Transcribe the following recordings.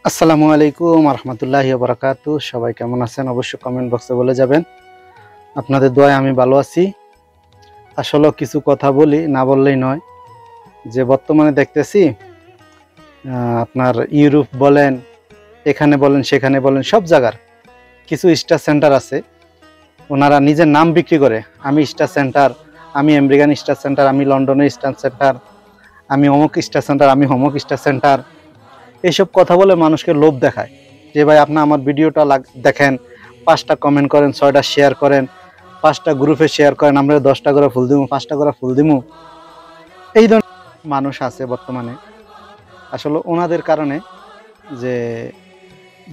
আসসালামু আলাইকুম রহমতুল্লাহি ওয়া বারাকাতুহু। সবাই কেমন আছেন অবশ্যই কমেন্ট বক্সে বলে যাবেন। আপনাদের দোয়ায় আমি ভালো আছি। আসলে কিছু কথা বলি, না বললেই নয়। যে বর্তমানে দেখতেছি আপনার ইউরোপ বলেন, এখানে বলেন সেখানে বলেন, সব জায়গার কিছু স্টার সেন্টার আছে, ওনারা নিজের নাম বিক্রি করে। আমি স্টার সেন্টার, আমি আমেরিকান স্টার সেন্টার, আমি লন্ডনের স্টার সেন্টার, আমি অমুক স্টার সেন্টার, আমি অমুক স্টার সেন্টার, এইসব কথা বলে মানুষকে লোভ দেখায় যে ভাই আপনি আমার ভিডিওটা দেখেন, 5টা কমেন্ট করেন, 6টা শেয়ার করেন, 5টা গ্রুপে শেয়ার করেন, আমরা 10টা করে ফুল দিমু, 5টা করে ফুল দিমু। এই ধরনের মানুষ আছে বর্তমানে। আসলে ওনাদের কারণে যে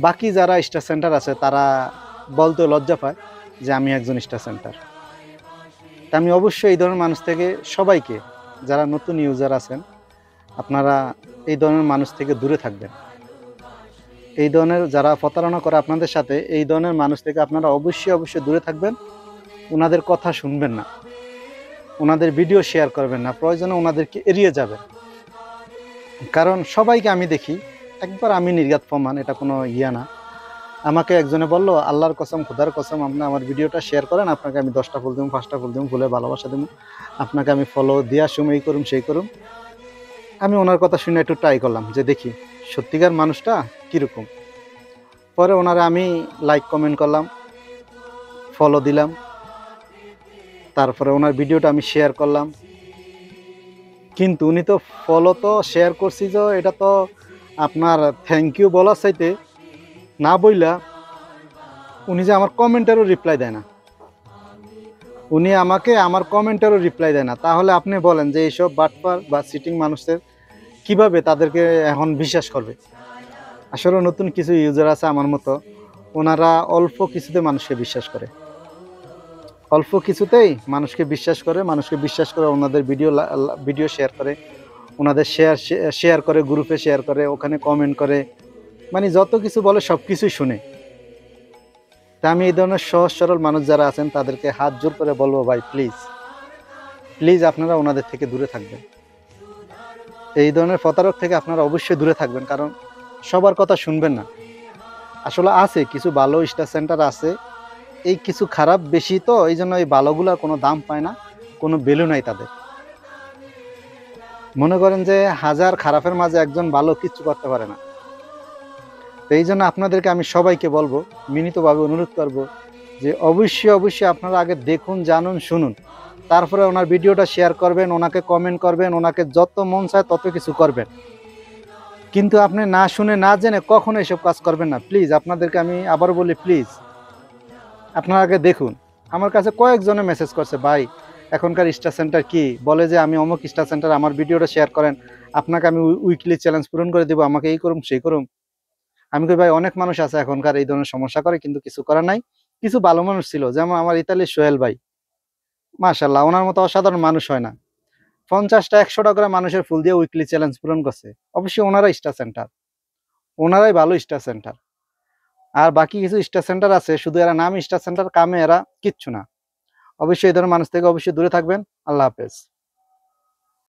বাকি যারা স্টার সেন্টার আছে তারা বলতে লজ্জা পায় যে আমি একজন স্টার সেন্টার। তা আমি অবশ্যই এই ধরনের মানুষ থেকে সবাইকে, যারা নতুন ইউজার আছেন, আপনারা এই ধরনের মানুষ থেকে দূরে থাকবেন। এই ধরনের যারা প্রতারণা করে আপনাদের সাথে, এই ধরনের মানুষ থেকে আপনারা অবশ্যই দূরে থাকবেন। ওনাদের কথা শুনবেন না, ওনাদের ভিডিও শেয়ার করবেন না, প্রয়োজনে ওনাদেরকে এড়িয়ে যাবেন। কারণ সবাইকে আমি দেখি, একবার আমি নির্ঘাত প্রমাণ, এটা কোনো না। আমাকে একজনে বললো, আল্লাহর কসম, খোদার কসম, আপনি আমার ভিডিওটা শেয়ার করেন, আপনাকে আমি 10টা ফুল দেবো, 5টা ফুল দেবো, ফুলে ভালোবাসা দেবো, আপনাকে আমি ফলো দিয়ে আসুম, এই করুম সেই করুম। আমি ওনার কথা শুনে একটু ট্রাই করলাম যে দেখি সত্যিকার মানুষটা কীরকম। পরে ওনারা আমি লাইক কমেন্ট করলাম, ফলো দিলাম, তারপরে ওনার ভিডিওটা আমি শেয়ার করলাম। কিন্তু উনি তো ফলো তো শেয়ার করছি, যে এটা তো আপনার থ্যাংক ইউ বলার চাইতে না বইলা উনি যে আমার কমেন্টেরও রিপ্লাই দেয় না, উনি আমাকে আমার কমেন্টেরও রিপ্লাই দেয় না। তাহলে আপনি বলেন যে এইসব বাটপার বা সিটিং মানুষদের কিভাবে তাদেরকে এখন বিশ্বাস করবে? আসলে নতুন কিছু ইউজার আছে আমার মতো, ওনারা অল্প কিছুতে মানুষকে বিশ্বাস করে, অল্প কিছুতেই মানুষকে বিশ্বাস করে ওনাদের ভিডিও শেয়ার করে, ওনাদের শেয়ার করে, গ্রুপে শেয়ার করে, ওখানে কমেন্ট করে, মানে যত কিছু বলে সব কিছুই শুনে। তা আমি এই ধরনের সহজ সরল মানুষ যারা আছেন তাদেরকে হাত জোর করে বলবো, ভাই প্লিজ প্লিজ আপনারা ওনাদের থেকে দূরে থাকবেন। এই ধরনের প্রতারক থেকে আপনারা অবশ্যই দূরে থাকবেন, কারণ সবার কথা শুনবেন না। আসলে আছে কিছু ভালো স্টার সেন্টার আছে, এই কিছু খারাপ বেশি, তো এই জন্য এই ভালোগুলার কোনো দাম পায় না, কোনো ভ্যালু নাই তাদের। মনে করেন যে 1000 খারাপের মাঝে একজন ভালো কিচ্ছু করতে পারে না। তো এই জন্য আপনাদেরকে আমি সবাইকে বলবো, বিনীতভাবে অনুরোধ করবো যে অবশ্যই আপনারা আগে দেখুন, জানুন, শুনুন, তারপরে ওনার ভিডিওটা শেয়ার করবেন, ওনাকে কমেন্ট করবেন, ওনাকে যত মন চায় তত কিছু করবেন। কিন্তু আপনি না শুনে না জেনে কখনো এসব কাজ করবেন না। প্লিজ আপনাদেরকে আমি আবার বলি, প্লিজ আপনারা আগে দেখুন। আমার কাছে কয়েকজনে মেসেজ করছে, ভাই এখনকার স্টার সেন্টার কি বলে যে আমি অমুক স্টার সেন্টার, আমার ভিডিওটা শেয়ার করেন, আপনাকে আমি উইকলি চ্যালেঞ্জ পূরণ করে দেবো, আমাকে এই করুন সেই করুন। আমি কই, ভাই অনেক মানুষ আছে এখনকার এই ধরনের সমস্যা করে, কিন্তু কিছু করার নাই। কিছু ভালো মানুষ ছিল, যেমন আমার ইতালির সোহেল ভাই, মাশাআল্লাহ, ওনার মতো অসাধারণ মানুষ হয় না। 50টা 100টা করে মানুষের ফুল দিয়ে উইকলি চ্যালেঞ্জ পূরণ করছে। অবশ্যই ওনারাই স্টার সেন্টার, ওনারাই ভালো স্টার সেন্টার। আর বাকি কিছু স্টার সেন্টার আছে, শুধু এরা নাম স্টার সেন্টার, কামে এরা কিচ্ছু না। অবশ্যই এই ধরনের মানুষ থেকে অবশ্যই দূরে থাকবেন। আল্লাহ হাফেজ।